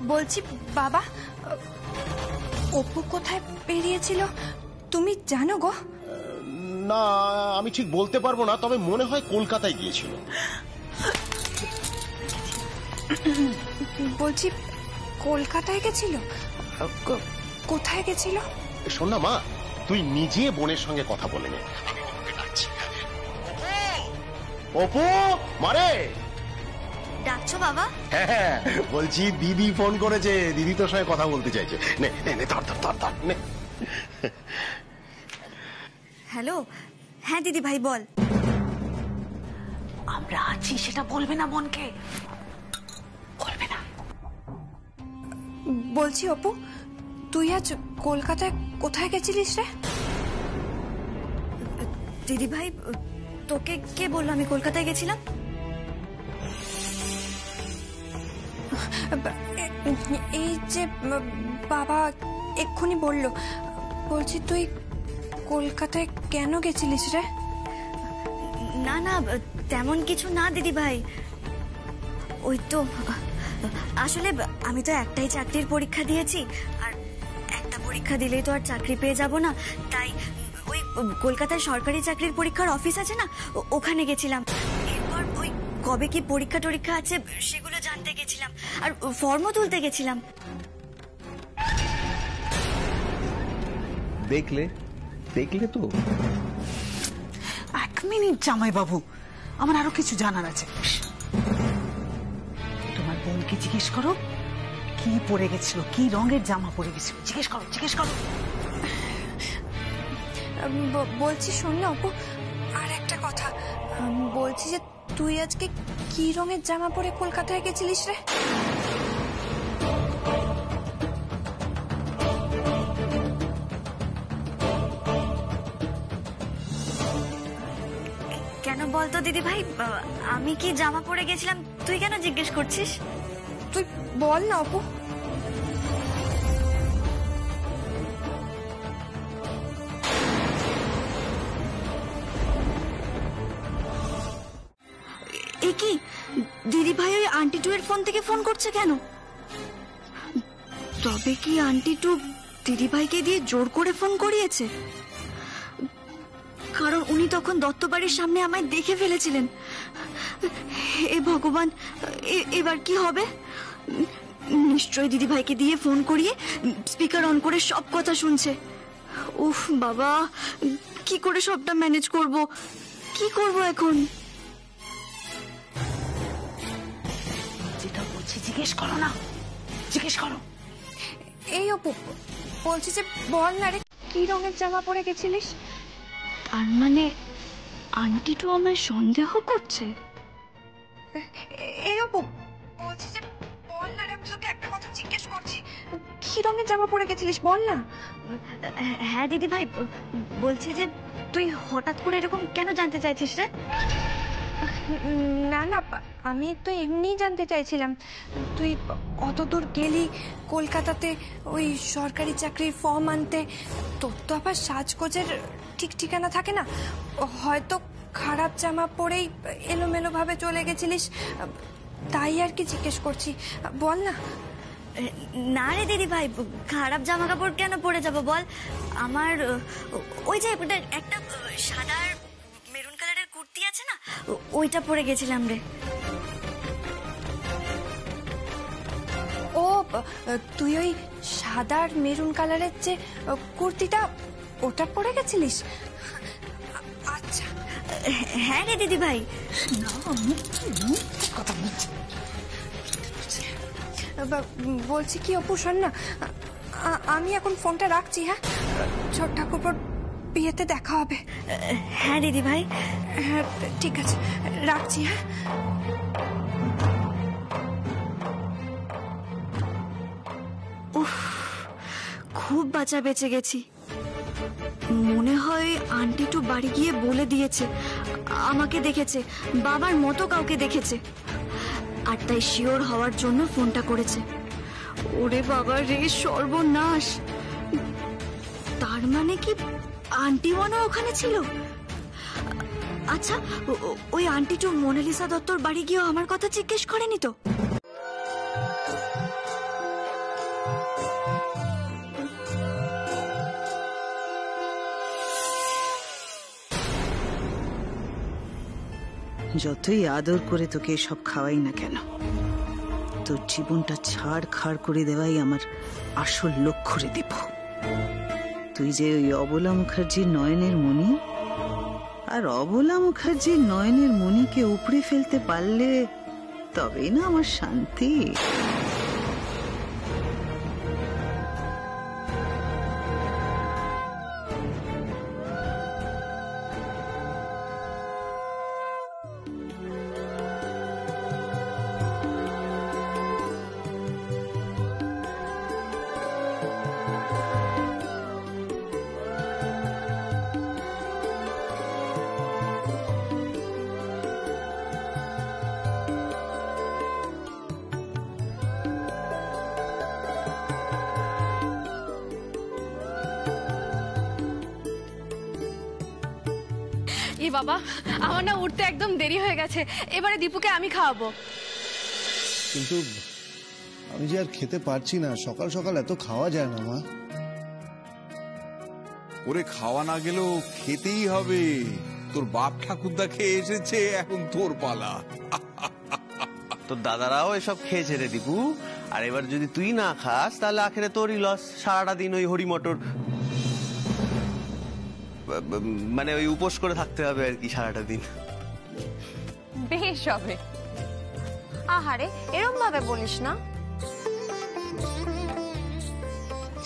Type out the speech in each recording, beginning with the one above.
বলছি বাবা, অপু কোথায় বেরিয়েছিল তুমি জানো গো? না, আমি ঠিক বলতে পারবো না, তবে মনে হয় কলকাতায় গিয়েছিল। বলছি কলকাতায় গেছিল? কোথায় গেছিল? শোন না মা, তুই নিজে বোনের সঙ্গে কথা বলে নে। অপু, মারে ডাকছো বাবা? হ্যাঁ, বলছি দিদি ফোন করেছে, দিদি তোর সঙ্গে কথা বলতে চাইছে। নে নে ধর ধর ধর ধর নে। হ্যালো, হ্যাঁ দিদি ভাই বল। আমরা আছি সেটা বলবে না বোনকে, বলবে না। বলছি অপু, তুই আজ কলকাতায় কোথায় গেছিলিস রে? দিদি ভাই, তোকে কে বললো আমি কলকাতায় গেছিলাম? এই যে বাবা এক্ষুনি বলল। বলছি তুই কলকাতায় কেন গেছিলিস রে? না না, তেমন কিছু না দিদি ভাই। ওই তো আসলে আমি তো একটাই চাকরির পরীক্ষা দিয়েছি, আর একটা পরীক্ষা দিলেই তো আর চাকরি পেয়ে যাব না, তাই ওই কলকাতায় সরকারি চাকরির পরীক্ষার অফিস আছে না, ওখানে গেছিলাম। এরপর ওই কবে কি পরীক্ষা টরীক্ষা আছে সেগুলো জানতে গেছিলাম, আর ফর্মও তুলতে গেছিলাম। দেখলে দেখলে তো। এক মিনিট জামাই বাবু, আমার আরো কিছু জানার আছে। তোমার বোনকে জিজ্ঞেস করো কি পরে গেছিল, কি রঙের জামা পরে গেছিল, জিজ্ঞেস করো জিজ্ঞেস করো। বলছি শোন না অপু, আর একটা কথা বলছি যে তুই আজকে কি রঙের জামা পরে কলকাতায় গেছিলিস রে? কেন বলতো দিদি ভাই, আমি কি জামা পরে গেছিলাম তুই কেন জিজ্ঞেস করছিস? তুই বল না অপু। এ কি দিদি ভাই ওই আন্টি টু এর ফোন থেকে ফোন করছে কেন? তবে কি আন্টি টু দিদি ভাইকে দিয়ে জোর করে ফোন করিয়েছে? কারণ উনি তখন দত্ত বাড়ির সামনে আমায় দেখে ফেলেছিলেন। হে ভগবান, এবার কি হবে? নিশ্চয়ই দিদি ভাইকে দিয়ে ফোন করিয়ে স্পিকার অন করে সব কথা শুনছে। উফ বাবা, কি করে সবটা ম্যানেজ করব, কি করব এখন? যেটা বলছি জিজ্ঞেস করো না, জিজ্ঞেস করো। এই অপু, বলছি যে বল না রে, কি রঙের জামা পরে গেছিলিস? আর মানে আন্টি তো আমায় সন্দেহ করছে। এই অপু, বলছি যে বল না রে, আমি তোকে একটা কথা জিজ্ঞেস করছি, কি রঙের জামা পরে গেছিলিস বল না। হ্যাঁ দিদি ভাই, বলছি যে তুই হঠাৎ করে এরকম কেন জানতে চাইছিস রে? না না, আমি তো এমনিই জানতে চাইছিলাম, তুই অত দূর গেলি কলকাতাতে ওই সরকারি চাকরির ফর্ম আনতে, তোর তো আবার সাজগোজের ঠিক ঠিকানা থাকে না, হয়তো খারাপ জামা পরেই এলোমেলো ভাবে চলে গেছিলিস, তাই আর কি জিজ্ঞেস করছি, বল না। না রে দিদি ভাই, খারাপ জামা কাপড় কেন পরে যাব বল? আমার ওই যে একটা সাদা মেরুন কালারের কুর্তি আছে না, ওইটা পরে গেছিলাম রে। ও, তুই ওই সাদা আর মেরুন কালারের যে কুর্তিটা, ওটা পরে গেছিলিস? আচ্ছা। হ্যাঁ রে দিদি ভাই। বলছি কি অপু, শোন না, আমি এখন ফোনটা রাখছি। হ্যাঁ, ছোট ঠাকুরপোর বিয়েতে দেখা হবে। হ্যাঁ দিদি ভাই। হ্যাঁ ঠিক আছে, রাখছি। হ্যাঁ, উফ, খুব বাঁচা বেঁচে গেছি। মনে হয় আন্টি টু বাড়ি গিয়ে বলে দিয়েছে আমাকে দেখেছে, বাবার মতো কাউকে দেখেছে, আর তাই শিওর হওয়ার জন্য ফোনটা করেছে। ওরে বাবা রে, সর্বনাশ! তার মানে কি আন্টি মনে ওখানে ছিল? আচ্ছা, ওই আন্টি টু মোনালিসা দত্তর বাড়ি গিয়েও আমার কথা জিজ্ঞেস করেনি তো? যতই আদর করে তোকে এসব খাওয়াই না কেন, তোর জীবনটা ছাড় খাড় করে দেওয়াই আমার আসল লক্ষ্য রে দীপু। তুই যে ওই অবলা মুখার্জির নয়নের মণি, আর অবলা মুখার্জির নয়নের মণিকে উপড়ে ফেলতে পারলে তবেই না আমার শান্তি। বাবা, আমার না উঠতে একদম দেরি হয়ে গেছে, এবারে দীপুকে আমি খাওয়াবো। কিন্তু আমি যে আর খেতে পারছি না, সকাল সকাল এত খাওয়া যায় না মা। ওরে খাওয়া না গেলেও খেতেই হবে, তোর বাপ ঠাকুরদা খেয়ে এসেছে, এখন তোর পালা। তোর দাদারাও এসব খেয়েছে রে দীপু, আর এবার যদি তুই না খাস তাহলে আখেরে তোরই লস। সারাটা দিন ওই হরি মটর মানে ওই উপোস করে থাকতে হবে আর কি সারাটা দিন। বেশ হবে। আহারে, এরকম ভাবে বলিস না।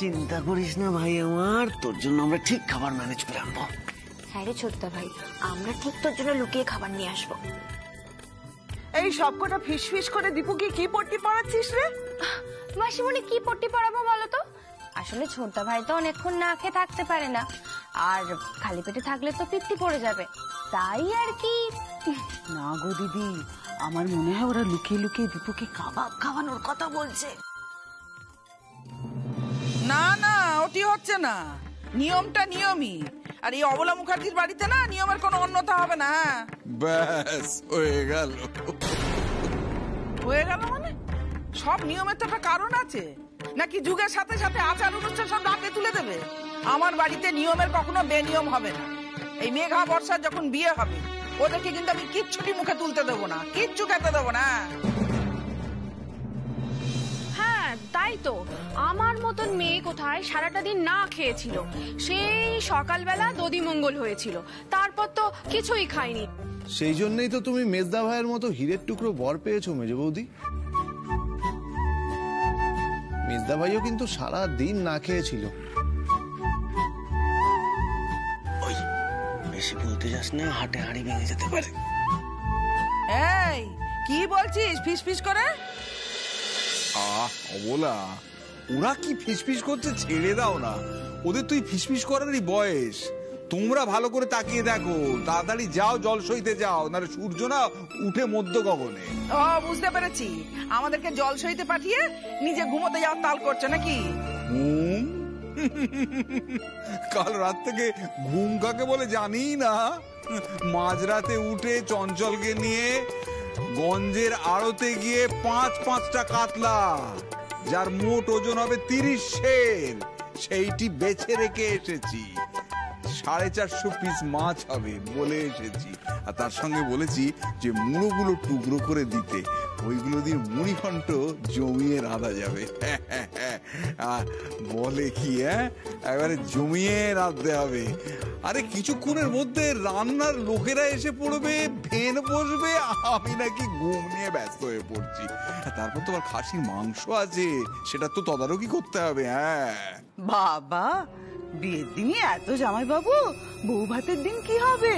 চিন্তা করিস না ভাই আমার, তোর জন্য আমরা ঠিক খাবার ম্যানেজ করে আনবো। হ্যাঁ রে ছোটদা ভাই, আমরা ঠিক তোর জন্য লুকিয়ে খাবার নিয়ে আসবো। এই সবকটা ফিস ফিস করে দীপুকে কি পট্টি পড়াচ্ছিস রে? মাসিমণি, কি পট্টি পরাবো বলো তো? আসলে ছোটদা ভাই তো অনেকক্ষণ না খেয়ে থাকতে পারে না, আর খালি পেটে থাকলে তো পিত্তি পড়ে যাবে, তাই আর কি। না গো দিদি, আমার মনে হয় ওরা লুকিয়ে লুকিয়ে দীপুকে কাবাব খাওয়ানোর কথা বলছে। না না, ওটি হচ্ছে না, নিয়মটা নিয়মই। আর এই অবলা মুখার্জির বাড়িতে না নিয়মের কোনো অন্যতা হবে না। ব্যাস হয়ে গেল। হয়ে গেল মানে? সব নিয়মের তো একটা কারণ আছে, নাকি যুগের সাথে সাথে আচার অনুষ্ঠান সব রাতে তুলে দেবে? আমার বাড়িতে নিয়মের কখনো বেনিয়ম হবে না। এই মেঘা বর্ষার যখন বিয়ে হবে, ওদেরকে কিন্তু আমি কিচ্ছুটি মুখে তুলতে দেবো না, কিচ্ছু খেতে দেবো না। হ্যাঁ তাই তো, আমার মতন মেয়ে কোথায় সারাটা দিন না খেয়েছিল, সেই সকালবেলা দধিমঙ্গল হয়েছিল, তারপর তো কিছুই খাইনি। সেই জন্যই তো তুমি মেজদা ভাইয়ের মতো হীরের টুকরো বর পেয়েছো মেজ বৌদি। মেজদা ভাইও কিন্তু সারা দিন না খেয়েছিল। ওই বেশি বলতে যাস না, হাটে হাড়ি ভেঙে যেতে পারে। এই কি বলছিস ফিস ফিস করে? অবলা, ওরা কি ফিসফিস করছে ছেড়ে দাও না, ওদের তুই ফিসফিস করারই বয়স। তোমরা ভালো করে তাকিয়ে দেখো, তাড়াতাড়ি যাও, জল সইতে যাও, নাহলে সূর্য না উঠে মধ্য গগনে। ও বুঝতে পেরেছি, আমাদেরকে জল সইতে পাঠিয়ে নিজে ঘুমোতে যাওয়ার তাল করছে নাকি? ঘুম? কাল রাত থেকে ঘুম কাকে বলে জানি না। মাঝরাতে উঠে চঞ্চলকে নিয়ে গঞ্জের আড়তে গিয়ে 5-5টা কাতলা, যার মোট ওজন হবে 30 সের, সেইটি বেছে রেখে এসেছি। 450 পিস মাছ হবে বলে এসেছি, আর তার সঙ্গে বলেছি যে মুড়োগুলো টুকরো করে দিতে, ওইগুলো দিয়ে মুড়ি ঘন্ট জমিয়ে রাঁধা যাবে। বলে কি, এবারে জমিয়ে রাঁধতে হবে। আরে কিছুক্ষণের মধ্যে রান্নার লোকেরা এসে পড়বে, ভেন বসবে, আমি নাকি ঘুম নিয়ে ব্যস্ত হয়ে পড়ছি। তারপর তোমার খাসির মাংস আছে, সেটা তো তদারকি করতে হবে। হ্যাঁ বাবা, বিয়ের দিনই এত জামাই বাবু, বউ ভাতের দিন কি হবে?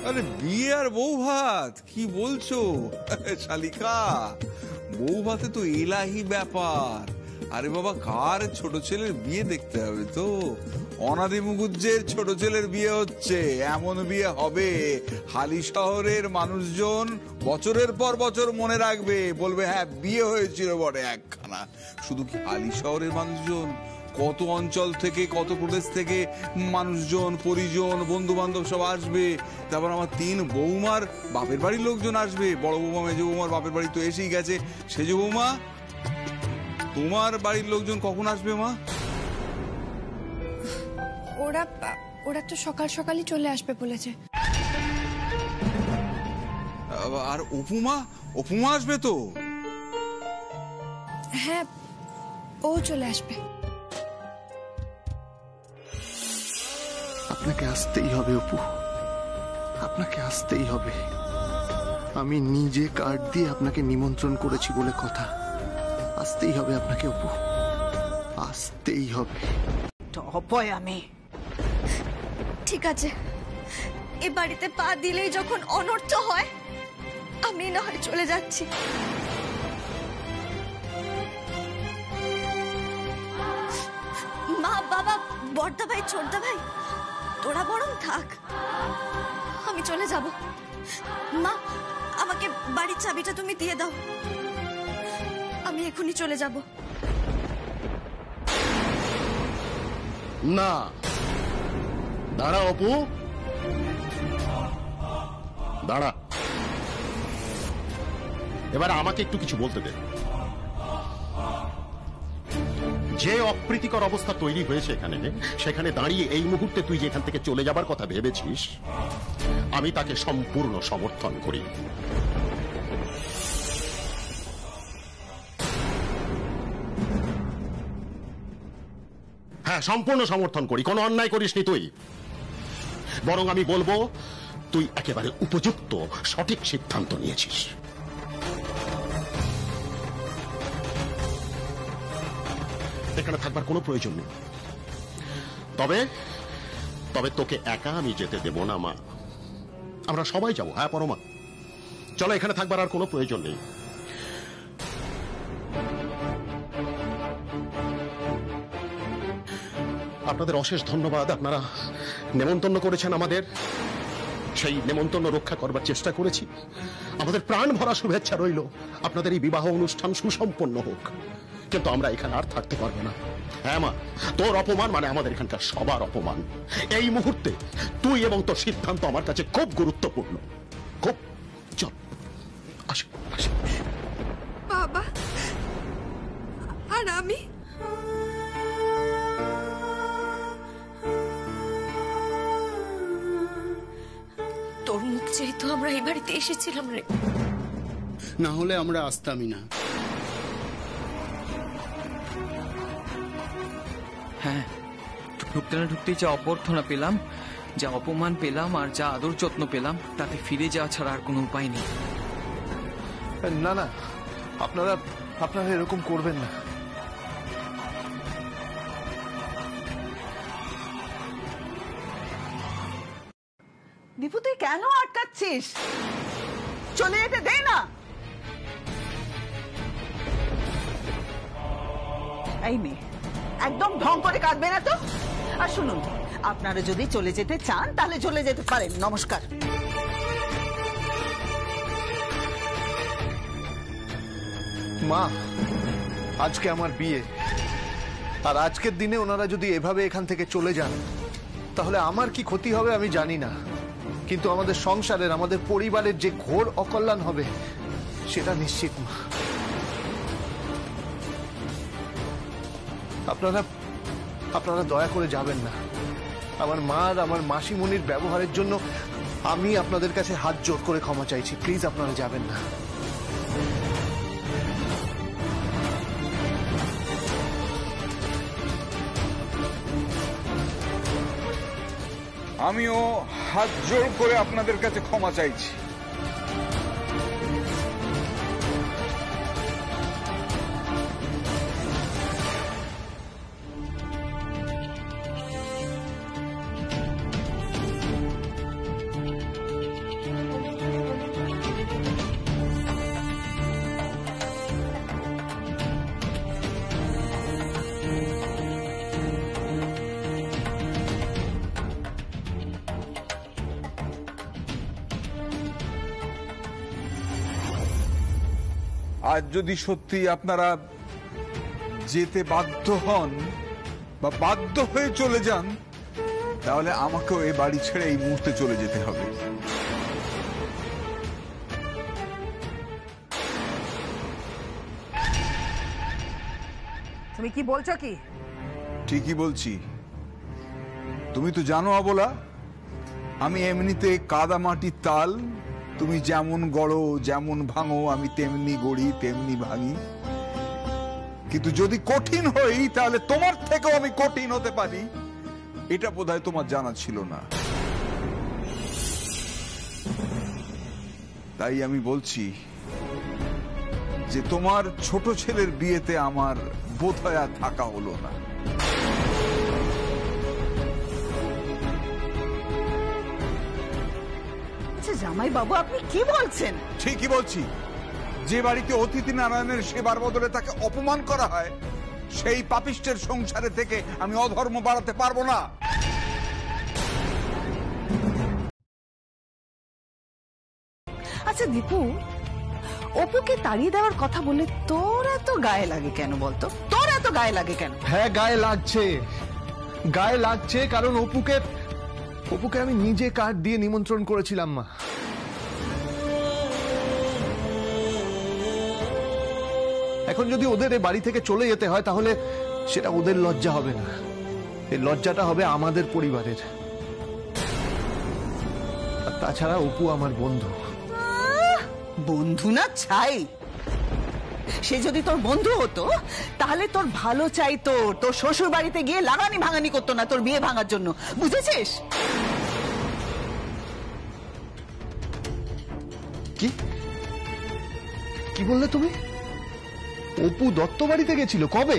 আরে বিয়ে আর বউ ভাত কি বলছো শালিকা? বউ ভাতে তো এলাহি ব্যাপার। আরে বাবা, কার ছোট ছেলের বিয়ে দেখতে হবে তো। অনাদি মুখুজ্জের ছোট ছেলের বিয়ে হচ্ছে, এমন বিয়ে হবে হালি শহরের মানুষজন বছরের পর বছর মনে রাখবে, বলবে হ্যাঁ বিয়ে হয়েছিল বটে একখানা। শুধু কি হালি শহরের মানুষজন, কত অঞ্চল থেকে, কত প্রদেশ থেকে মানুষজন, পরিজন, বন্ধু বান্ধব সব আসবে। তারপর আমার 3 বৌমার বাপের বাড়ির লোকজন আসবে। বড় বৌমা, মেজ বৌমার বাপের বাড়ি তো এসেই গেছে। সেজ বৌমা, তোমার বাড়ির লোকজন কখন আসবে মা? ওরা তো সকাল সকালই চলে আসবে বলেছে। আর অপুমা অপুমা আসবে তো? হ্যাঁ, ও চলে আসবে। আপনাকে আসতেই হবে অপু, আপনাকে আসতেই হবে। আমি নিজে কার্ড দিয়ে আপনাকে নিমন্ত্রণ করেছি বলে কথা। আসতেই হবে আপনাকে অপু, আসতেই হবে। অপয় আমি। ঠিক আছে, এ বাড়িতে পা দিলেই যখন অনর্থ হয়, আমি না হয় চলে যাচ্ছি। মা, বাবা, বড়দা ভাই, ছোটদা ভাই, তোরা বরং থাক, আমি চলে যাব। মা, আমাকে বাড়ির চাবিটা তুমি দিয়ে দাও, আমি এখনই চলে যাব। না, দাঁড়া অপু, দাঁড়া। এবার আমাকে একটু কিছু বলতে দে। যে অপ্রীতিকর অবস্থা তৈরি হয়েছে এখানে, সেখানে দাঁড়িয়ে এই মুহূর্তে তুই যেখান থেকে চলে যাবার কথা ভেবেছিস, আমি তাকে সম্পূর্ণ সমর্থন করি। হ্যাঁ, সম্পূর্ণ সমর্থন করি। কোনো অন্যায় করিসনি তুই, বরং আমি বলবো তুই একেবারে উপযুক্ত সঠিক সিদ্ধান্ত নিয়েছিস। এখানে থাকবার কোনো প্রয়োজন নেই। তবে তবে তোকে একা আমি যেতে দেব না মা, আমরা সবাই যাবো। হ্যাঁ পরমা, চলো, এখানে থাকবার আর কোনো প্রয়োজন নেই। আপনাদের অশেষ ধন্যবাদ। আপনারা নেমন্তন্ন করেছেন আমাদের, সেই নেমন্তন্ন রক্ষা করবার চেষ্টা করেছি। আমাদের প্রাণ ভরা শুভেচ্ছা রইল আপনাদের এই বিবাহ অনুষ্ঠান সুসম্পন্ন হোক। কিন্তু আমরা এখানে আর থাকতে পারবো না। হ্যাঁ মা, তোর অপমান মানে আমাদের এখানকার সবার অপমান। এই মুহূর্তে তুই এবং তোর সিদ্ধান্ত আমার কাছে খুব গুরুত্বপূর্ণ। খুব। চল, আসো আসো। বাবা আর আমি তোর মুখ চেয়ে তো আমরা এই বাড়িতে এসেছিলাম রে, না হলে আমরা আসতামই না। হ্যাঁ, ঢুকতে না ঢুকতেই যা অভ্যর্থনা পেলাম, যা অপমান পেলাম, আর যা আদর যত্ন পেলাম, তাতে ফিরে যাওয়া ছাড়া আর কোনো উপায় নেই। না না, আপনারা আপনারা এরকম করবেন না। দীপু, তুই কেন আটকাচ্ছিস? চলে যেতে দে না। এই মেয়ে, একদম ঢং করে কাঁদবে না তো। আর শুনুন, আপনারা যদি চলে যেতে চান তাহলে চলে যেতে পারেন। নমস্কার। মা, আজকে আমার বিয়ে, আর আজকের দিনে ওনারা যদি এভাবে এখান থেকে চলে যান তাহলে আমার কি ক্ষতি হবে আমি জানি না, কিন্তু আমাদের সংসারের, আমাদের পরিবারের যে ঘোর অকল্যাণ হবে সেটা নিশ্চিত। মা, আপনারা দয়া করে যাবেন না। আমার মা আর আমার মাসিমণির ব্যবহারের জন্য আমি আপনাদের কাছে হাত জোর করে ক্ষমা চাইছি। প্লিজ আপনারা যাবেন না। আমিও হাত জোর করে আপনাদের কাছে ক্ষমা চাইছি। আজ যদি সত্যি আপনারা যেতে বাধ্য হন বা বাধ্য হয়ে চলে যান, তাহলে আমাকেও এই বাড়ি ছেড়ে এই মুহূর্তে চলে যেতে হবে। তুমি কি বলছো? কি ঠিকই বলছি। তুমি তো জানো অবলা, আমি এমনিতে কাদা মাটির তাল তুমি যেমন গড়ো, যেমন ভাঙো, আমি তেমনি গড়ি তেমনি ভাঙি। কিন্তু যদি কঠিন হই তাহলে তোমার থেকেও আমি কঠিন হতে পারি, এটা বোধহয় তোমার জানা ছিল না। তাই আমি বলছি যে তোমার ছোট ছেলের বিয়েতে আমার বোধহয় আর থাকা হলো না। জামাই বাবু, আপনি কি বলছেন? ঠিকই বলছি। যে বাড়িতে অতিথি নারায়ণের সেবার বদলে তাকে অপমান করা হয়, সেই পাপিষ্টের সংসারে থেকে আমি অধর্ম বাড়াতে পারবো না। আচ্ছা দীপু, অপুকে তাড়িয়ে দেওয়ার কথা বললে তোর এত গায়ে লাগে কেন বলতো? তোর এত গায়ে লাগে কেন? হ্যাঁ, গায়ে লাগছে, কারণ অপুকে আমি নিজে কার্ড দিয়ে নিমন্ত্রণ করেছিলাম মা। এখন যদি ওদের এই বাড়ি থেকে চলে যেতে হয় তাহলে সেটা ওদের লজ্জা হবে না, এই লজ্জাটা হবে আমাদের পরিবারের। আর তাছাড়া অপু আমার বন্ধু। বন্ধু না ছাই, সে যদি তোর বন্ধু হতো তাহলে তোর ভালো চাইতো, তোর শ্বশুর বাড়িতে গিয়ে লাগানি ভাঙানি করতো না তোর বিয়ে ভাঙার জন্য, বুঝেছিস? কি কি বললে তুমি? অপু দত্ত বাড়িতে গেছিল কবে?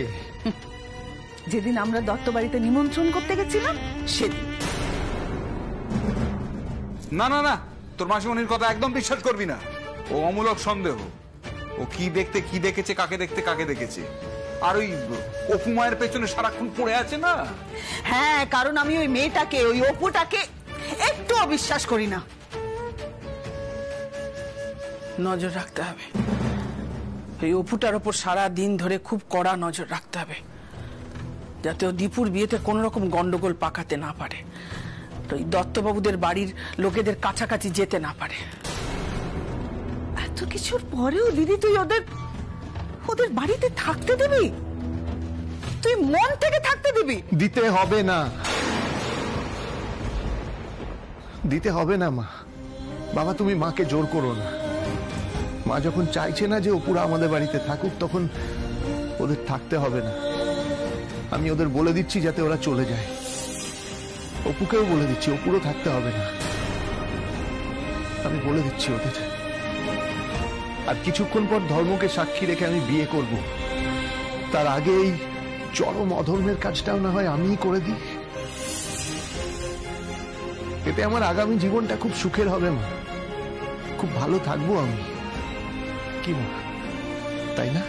যেদিন আমরা দত্ত বাড়িতে নিমন্ত্রণ করতে গেছিলাম সেদিন। না না না, তোর মাসিমণির কথা একদম বিশ্বাস করবি না। ও অমূলক সন্দেহ। ও কি দেখতে কি দেখেছে, কাকে দেখতে কাকে দেখেছে, আর ওই অপু মায়ের পেছনে সারাক্ষণ পড়ে আছে না। হ্যাঁ, কারণ আমি ওই মেয়েটাকে, ওই অপুটাকে একটু অবিশ্বাস করি না। নজর রাখতে হবে, এই অপুটার ওপর সারা দিন ধরে খুব কড়া নজর রাখতে হবে, যাতে ও দীপুর বিয়েতে কোন রকম গন্ডগোল পাকাতে না পারে, ওই দত্তবাবুদের বাড়ির লোকেদের কাছাকাছি যেতে না পারে। এত কিছুর পরেও দিদি তুই ওদের বাড়িতে থাকতে দিবি? তুই মন থেকে থাকতে দিবি? দিতে হবে না মা। বাবা, তুমি মাকে জোর করো না। মা যখন চাইছে না যে অপুরা আমাদের বাড়িতে থাকুক, তখন ওদের থাকতে হবে না। আমি ওদের বলে দিচ্ছি যাতে ওরা চলে যায়। অপুকেও বলে দিচ্ছি অপুরও থাকতে হবে না, আমি বলে দিচ্ছি ওদের। আর কিছুক্ষণ পর ধর্মকে সাক্ষী রেখে আমি বিয়ে করব। তার আগে এই চরম অধর্মের কাজটাও না হয় আমিই করে দিই। এতে আমার আগামী জীবনটা খুব সুখের হবে মা, খুব ভালো থাকবো আমি। কি মা, তাই না?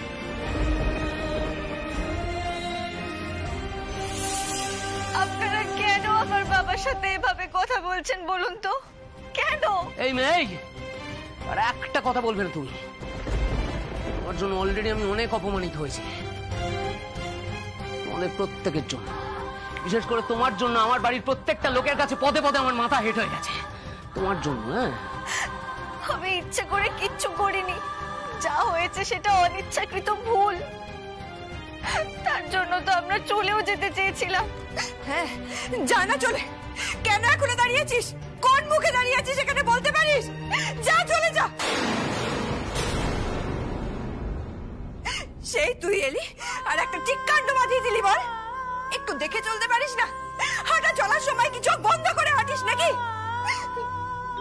আপনারা কেন আমার বাবার সাথে এভাবে কথা বলছেন বলুন তো? কেন? এই মেয়ে, আর একটা কথা বলবে না তুমি। তোমার জন্য অলরেডি আমি অনেক অপমানিত হয়েছি, তোমাদের প্রত্যেকের জন্য, বিশেষ করে তোমার জন্য আমার বাড়ির প্রত্যেকটা লোকের কাছে পদে পদে আমার মাথা হেঁট হয়ে গেছে তোমার জন্য। হ্যাঁ, আমি ইচ্ছে করে কিচ্ছু করিনি, যা হয়েছে সেটা অনিচ্ছাকৃত ভুল। তার জন্য তো আমরা চলেও যেতে চেয়েছিলাম। হ্যাঁ, জানা চলে। কেন এখনো দাঁড়িয়ে আছিস? কোন মুখে দাঁড়িয়ে আছিস এখানে বলতে পারিস? যা, চলে যা। সেই তুই এলি আর একটা ঠিক কাণ্ড বাঁধিয়ে দিলি। বল, একটু দেখে চলতে পারিস না? হাঁটা চলার সময় কি চোখ বন্ধ করে হাঁটিস নাকি?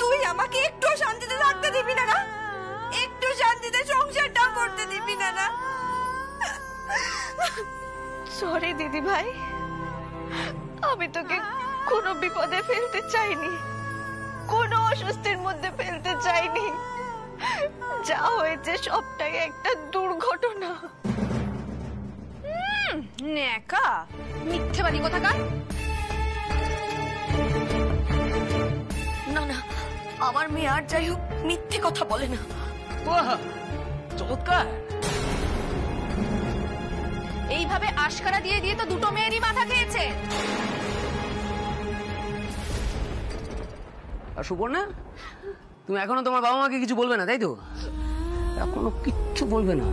তুই আমাকে একটু শান্তিতে থাকতে দিবি না? না, একটু শান্তিতে সংসারটা করতে দিবি না? না, সরি দিদি ভাই, আমি তোকে কোনো বিপদে ফেলতে চাইনি, কোনো অস্বস্তির মধ্যে ফেলতে চাইনি। যা হয়েছে সবটাই একটা দুর্ঘটনা। নেকা মিথ্যেবাদী কোথাকার। না না, আমার মেয়ে আর যাই হোক মিথ্যে কথা বলে না। চমৎকার। এইভাবে আশকারা দিয়ে দিয়ে তো দুটো মেয়েরই মাথা খেয়েছে। আর সুপর্ণা, তুমি এখনো তোমার বাবা মাকে কিছু বলবে না, তাই তো? এখনো কিচ্ছু বলবে না?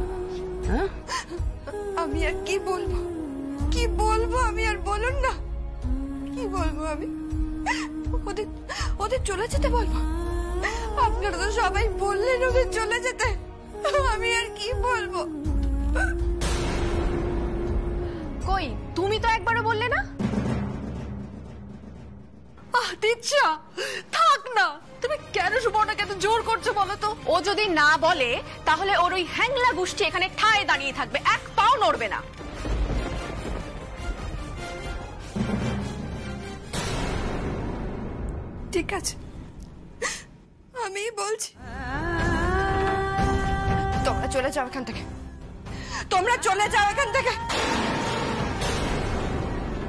হ্যাঁ, আমি আর কি বলবো? কি বলবো আমি আর? বলুন না, কি বলবো আমি? ওদের চলে যেতে বলবো? আপনারা তো সবাই বললেন ওদের চলে যেতে, আমি আর কি বলবো? কই তুমি তো একবারও বললে না। দীক্ষা থাক না, তুমি কেন সুবর্ণাকে এত জোর করছো বলো তো? ও যদি না বলে তাহলে ওর ওই হ্যাংলা গোষ্ঠী এখানে ঠায় দাঁড়িয়ে থাকবে, এক পাও নড়বে না। ঠিক আছে, আমি বলছি, তোমরা চলে যাও এখান থেকে, তোমরা চলে যাও এখান থেকে।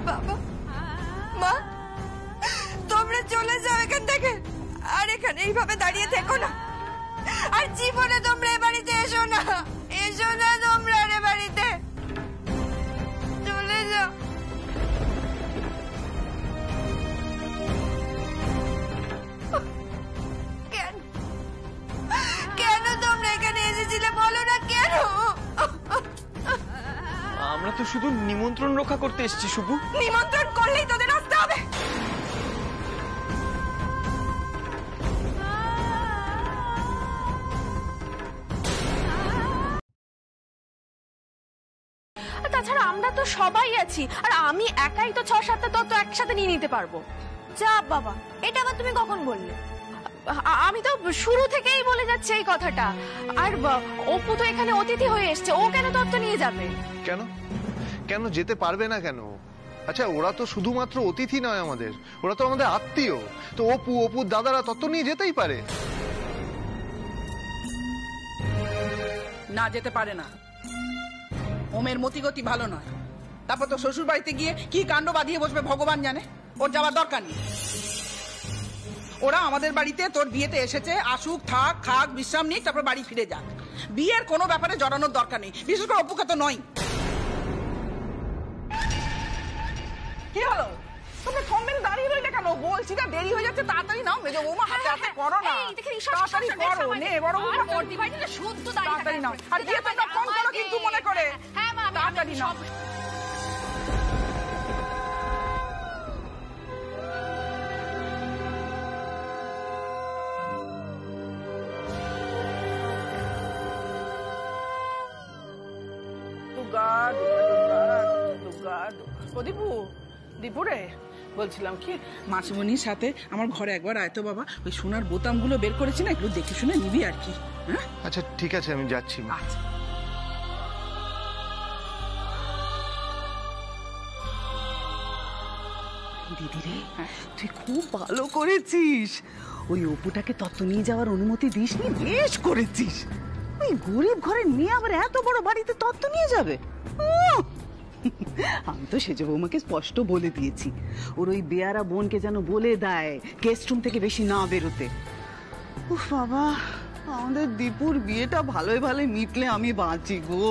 বাবা মা, তোমরা চলে যাও এখান থেকে, আর এখানে এইভাবে দাঁড়িয়ে থেকো না, আর জীবনে তোমরা এ বাড়িতে এসো না, এসো না তোমরা এ বাড়িতে, চলে যাও। কেন কেন তোমরা এখানে এসেছিলে বলো না কেন? আমরা তো শুধু নিমন্ত্রণ রক্ষা করতে এসেছি শুভ। নিমন্ত্রণ করলেই তোদের আসতে হবে? তাছাড়া আমরা তো সবাই আছি, আর আমি একাই তো 6-7টা তত্ত্ব একসাথে নিয়ে নিতে পারবো। যা বাবা, এটা আবার তুমি কখন বললে? আমি তো শুরু থেকেই বলে যাচ্ছি এই কথাটা। আর অপু তো এখানে অতিথি হয়ে এসছে, ও কেন তত্ত্ব নিয়ে যাবে? কেন কেন যেতে পারবে না কেন? আচ্ছা, ওরা তো শুধুমাত্র অতিথি নয় আমাদের, ওরা তো আমাদের আত্মীয়। তো অপুর দাদারা তত্ত্ব নিয়ে যেতেই পারে। না, যেতে পারে না। ওমের মতিগতি ভালো নয়। তারপর তো শ্বশুর বাড়িতে গিয়ে কি কাণ্ড বাঁধিয়ে বসবে ভগবান জানে। ওর যাওয়ার দরকার নেই। ওরা আমাদের বাড়িতে তোর বিয়েতে এসেছে, আসুক, থাক, খাক, বিশ্রাম নিক, তারপর বাড়ি ফিরে যাক। বিয়ের কোনো ব্যাপারে জড়ানোর দরকার নেই, বিশেষ করে অপুকে তো নয়। কি হলো? তোমরা থমমেন দাঁড়িয়ে রইলে কেন? বলছি না দেরি হয়ে যাচ্ছে, তাড়াতাড়ি নাও। মেজো বৌমা হাতে হাতে করো না, তাড়াতাড়ি করো। নে বড় বৌমা শুদ্ধ তাড়াতাড়ি নাও। আর গিয়ে তোমরা ফোন করো কিন্তু মনে করে। হ্যাঁ মা, তাড়াতাড়ি নাও। দীপু, দীপু রে, বলছিলাম কি, মাসিমণির সাথে আমার ঘরে একবার আয় তো বাবা। ওই সোনার বোতামগুলো বের করেছি না, একটু দেখে শুনে নিবি আর কি। হ্যাঁ আচ্ছা ঠিক আছে, আমি যাচ্ছি। আচ্ছা। দিদি রে, তুই খুব ভালো করেছিস। ওই অপুটাকে তত্ত্ব নিয়ে যাওয়ার অনুমতি দিসনি, বেশ করেছিস। ওই গরিব ঘরের মেয়ে আবার এত বড় বাড়িতে তত্ত্ব নিয়ে যাবে? আমি তো সেজ বৌমাকে স্পষ্ট বলে দিয়েছি, ওর ওই বেয়ারা বোনকে যেন বলে দেয় গেস্ট রুম থেকে বেশি না বেরোতে। উফ বাবা, আমাদের দীপুর বিয়েটা ভালোই ভালোই মিটলে আমি বাঁচি গো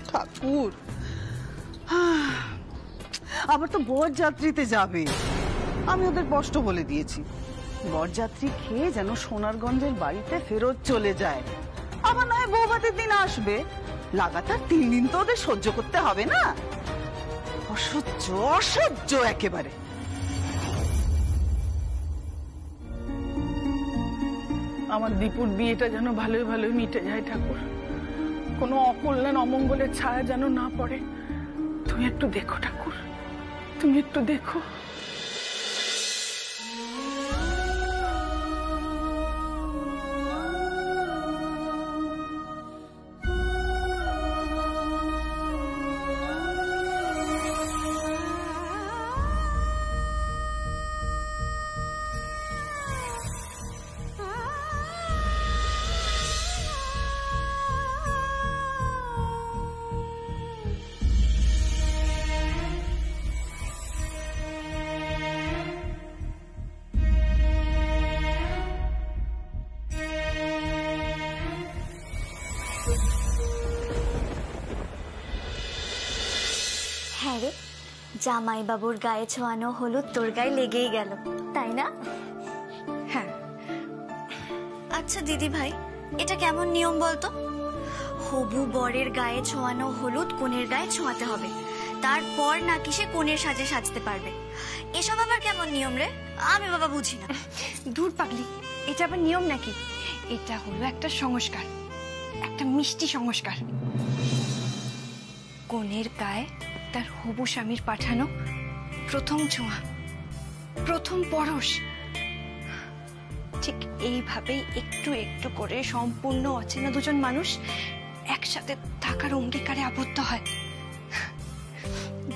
ঠাকুর। আবার তো বরযাত্রীতে যাবে, আমি ওদের স্পষ্ট বলে দিয়েছি, বরযাত্রী খেয়ে যেন সোনারগঞ্জের বাড়িতে ফেরত চলে যায়। আবার নয় বৌভাতের দিন আসবে, লাগাতার 3 দিন তো ওদের সহ্য করতে হবে না? অসহ্য অসহ্য একেবারে। আমার দীপুর বিয়েটা যেন ভালোই ভালোই মিটে যায় ঠাকুর, কোনো অকল্যাণ অমঙ্গলের ছায়া যেন না পড়ে। তুমি একটু দেখো ঠাকুর, তুমি একটু দেখো। হ্যাঁ রে, জামাই বাবুর গায়ে ছোঁয়ানো হলুদ তোর গায়ে লেগেই গেল, তাই না? হ্যাঁ। আচ্ছা দিদি ভাই, এটা কেমন নিয়ম বলতো? হবু বরের গায়ে ছোঁয়ানো হলুদ কনের গায়ে ছোঁয়াতে হবে, তারপর নাকি সে কনের সাজে সাজতে পারবে। এসব আবার কেমন নিয়ম রে? আমি বাবা বুঝি না। দূর পাগলি, এটা আবার নিয়ম নাকি? এটা হলো একটা সংস্কার, একটা মিষ্টি সংস্কার। কনের গায়ে তার হবু স্বামীর পাঠানো প্রথম ছোঁয়া, প্রথম পরশ। ঠিক এইভাবেই একটু একটু করে সম্পূর্ণ অচেনা দুজন মানুষ একসাথে থাকার অঙ্গীকারে আবদ্ধ হয়।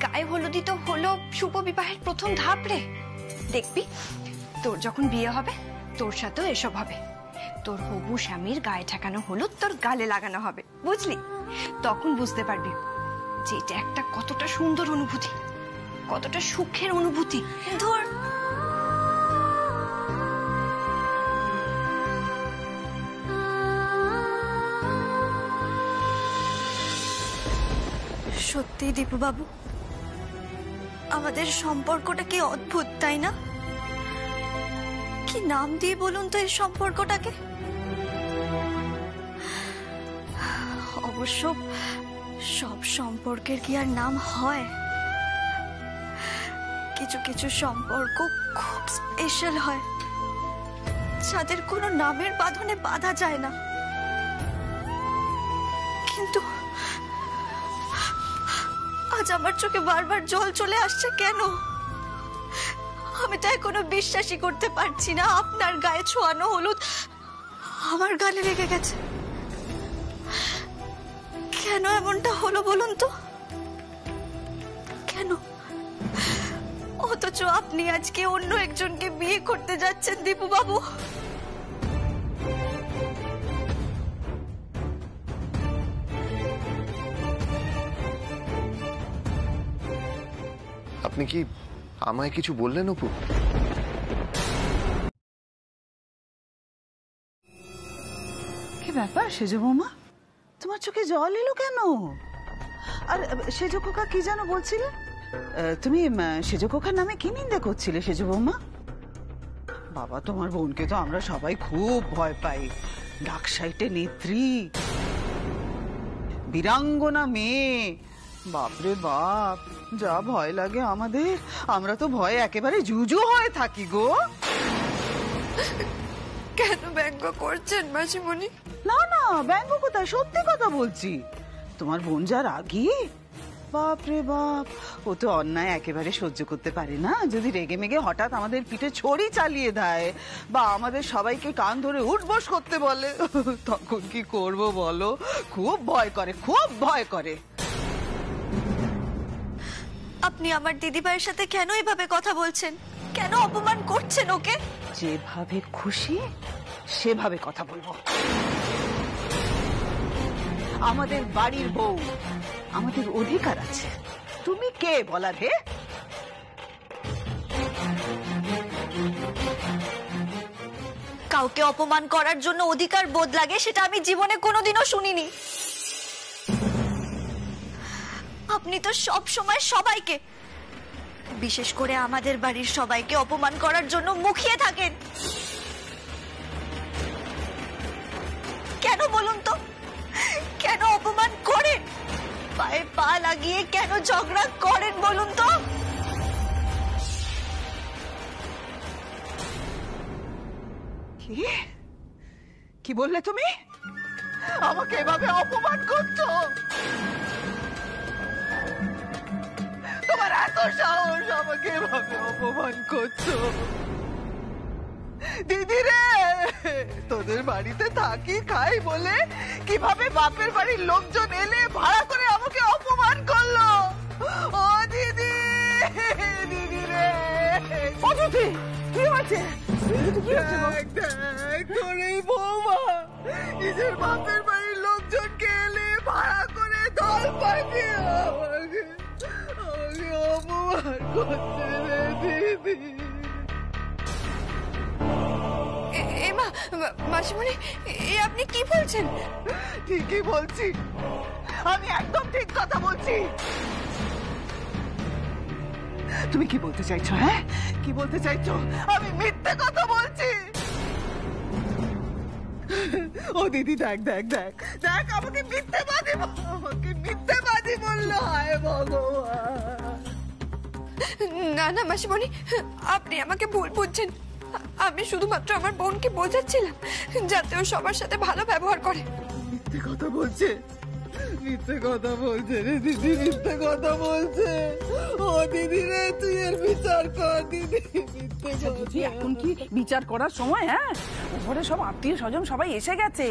গায়ে হলুদই তো হলো শুভ বিবাহের প্রথম ধাপ রে। দেখবি তোর যখন বিয়ে হবে তোর সাথেও এসব হবে। তোর হবু স্বামীর গায়ে ঠেকানো হলুদ তোর গালে লাগানো হবে, বুঝলি? তখন বুঝতে পারবি যে এটা একটা কতটা সুন্দর অনুভূতি, কতটা সুখের অনুভূতি। ধর সত্যি দীপু বাবু, আমাদের সম্পর্কটা কি অদ্ভুত, তাই না? কি নাম দিয়ে বলুন তো এই সম্পর্কটাকে? অবশ্য সব সম্পর্কের কি আর নাম হয়? কিছু কিছু সম্পর্ক খুব স্পেশাল হয়, যাদের কোনো নামের বাঁধনে বাঁধা যায় না। কিন্তু আজ আমার চোখে বারবার জল চলে আসছে কেন? আমি তো এখনো বিশ্বাসই করতে পারছি না আপনার গায়ে ছোঁয়ানো হলুদ আমার গালে লেগে গেছে। কেন এমনটা হলো বলুন তো? কেন? অথচ আপনি আজকে অন্য একজনকে বিয়ে করতে যাচ্ছেন দীপু বাবু। আপনি কি আমায় কিছু বললেন অপু? কি ব্যাপার সেজ বৌমা, তোমার চোখে জল এলো কেন? আর সেজ খোকা কি যেন বলছিলে? তুমি সেজ খোকার নামে কি নিন্দা করছিলে সেজ বৌমা? বাবা, তোমার বোনকে তো আমরা সবাই খুব ভয় পাই। ডাকসাইটে নেত্রী, বীরাঙ্গনা মেয়ে, বাপরে বাপ, যা ভয় লাগে আমাদের। আমরা তো ভয়ে একেবারে জুজু হয়ে থাকি গো। কেন ব্যঙ্গ করছেন মাসিমণি? না না, ব্যঙ্গ কোথায়, সত্যি কথা বলছি। তোমার বোন যা রাগী, বাপরে বাপ, ও তো অন্যায় একেবারে সহ্য করতে পারে না। যদি রেগে মেগে হঠাৎ আমাদের পিঠে ছড়ি চালিয়ে দেয় বা আমাদের সবাইকে কান ধরে উঠবস করতে বলে, তখন কি করব বলো? খুব ভয় করে, খুব ভয় করে। আপনি আমার দিদিভাইয়ের সাথে কেন এভাবে কথা বলছেন? কেন অপমান করছেন ওকে? যেভাবে খুশি সেভাবে কথা বলবো। আমাদের বাড়ির বউ, আমাদের অধিকার আছে। তুমি কে বলার? হে, কাউকে অপমান করার জন্য অধিকার বোধ লাগে সেটা আমি জীবনে কোনোদিনও শুনিনি। আপনি তো সব সময় সবাইকে, বিশেষ করে আমাদের বাড়ির সবাইকে অপমান করার জন্য মুখিয়ে থাকেন। কেন বলুন তো? কেন অপমান করেন? পায়ে পা লাগিয়ে কেন ঝগড়া করেন বলুন তো? কি বললে তুমি? আমাকে এভাবে অপমান করছো? তোমার এত সাহস আমাকে এভাবে অপমান করছো? দিদি রে, তোদের বাড়িতে থাকি খাই বলে কিভাবে বাপের বাড়ির লোকজন এলে ভাড়া করে আমাকে অপমান করলো। ও দিদি, দিদি রে, অদিতি কি হয়েছে? তোর এই বৌমা নিজের বাপের বাড়ির লোকজনকে এলে ভাড়া করে দল পাঠিয়ে আমাকে অপমান করছে রে দিদি। মাসিমণি, এ আপনি কি বলছেন? ঠিকই বলছি, আমি একদম ঠিক কথা বলছি। তুমি কি বলতে চাইছো? হ্যাঁ, কি বলতে চাইছো? আমি মিথ্যে কথা বলছি? ও দিদি, দেখ দেখ দেখ দেখ, আমাকে মিথ্যেবাদী, আমাকে মিথ্যেবাদী বললো। হায় ভগবান! না না মাসিমণি, আপনি আমাকে ভুল বুঝছেন। আমি শুধুমাত্র আমার বোনকে বোঝাচ্ছিলাম যাতে ও সবার সাথে ভালো ব্যবহার করে। মিথ্যে কথা বলছে, মিথ্যে কথা বলছে রে দিদি, মিথ্যে কথা বলছে। ও দিদি রে, তুই এর বিচার কর দিদি। মিথ্যে কথা। এখন কি বিচার করার সময়? হ্যাঁ, ঘরে সব আত্মীয় স্বজন সবাই এসে গেছে।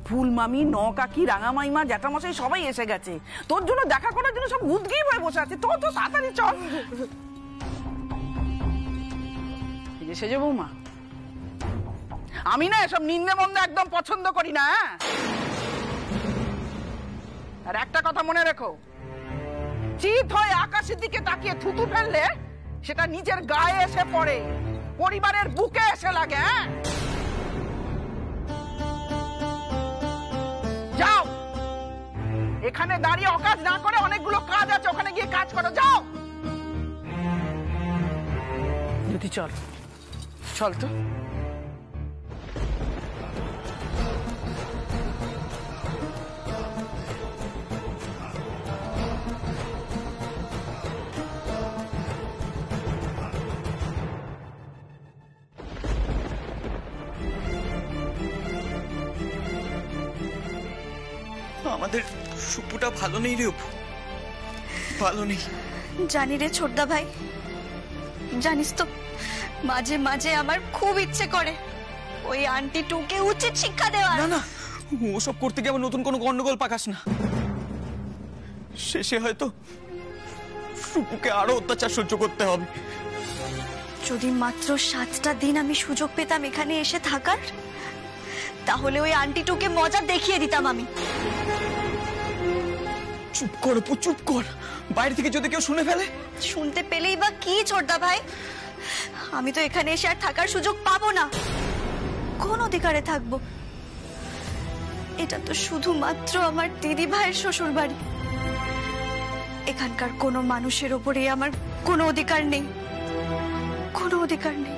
ফুল মামি, ন কাকি, রাঙা মাইমা, জ্যাঠামশাই সবাই এসে গেছে। তোর জন্য দেখা করার জন্য সব উদ্গ্রীব হয়ে বসে আছে। তো তাড়াতাড়ি চল। সেজে বৌমা, আমি না এসব নিন্দে মন্দে একদম পছন্দ করি না। আর একটা কথা মনে রেখো, চিত হয়ে আকাশের দিকে তাকিয়ে থুতু ফেললে সেটা নিজের গায়ে এসে পড়ে, পরিবারের বুকে এসে লাগে। হ্যাঁ, যাও, এখানে দাঁড়িয়ে অকাজ না করে অনেকগুলো কাজ আছে, ওখানে গিয়ে কাজ করো। যাও যদি, চল চল তো। আমাদের সুপুটা ভালো নেই রে অপু, ভালো নেই। জানি রে ছোটদা ভাই, জানিস তো মাঝে মাঝে আমার খুব ইচ্ছে করে ওই আন্টি টুকে উচিত শিক্ষা দেওয়া। না না, ওসব করতে গিয়ে আবার নতুন কোনো গন্ডগোল পাকাস না। শেষে হয়তো সুপুকে আরো অত্যাচার সহ্য করতে হবে। যদি মাত্র 7টা দিন আমি সুযোগ পেতাম এখানে এসে থাকার, তাহলে ওই আন্টি টুকে মজা দেখিয়ে দিতাম আমি। চুপ কর অপু, চুপ কর। বাইরে থেকে যদি কেউ শুনে ফেলে? শুনতে পেলেই বা কি ছোটদা ভাই, আমি তো এখানে এসে আর থাকার সুযোগ পাবো না। কোন অধিকারে থাকবো? এটা তো শুধুমাত্র আমার দিদি ভাইয়ের শ্বশুর বাড়ি। এখানকার কোনো মানুষের ওপরে আমার কোনো অধিকার নেই, কোনো অধিকার নেই।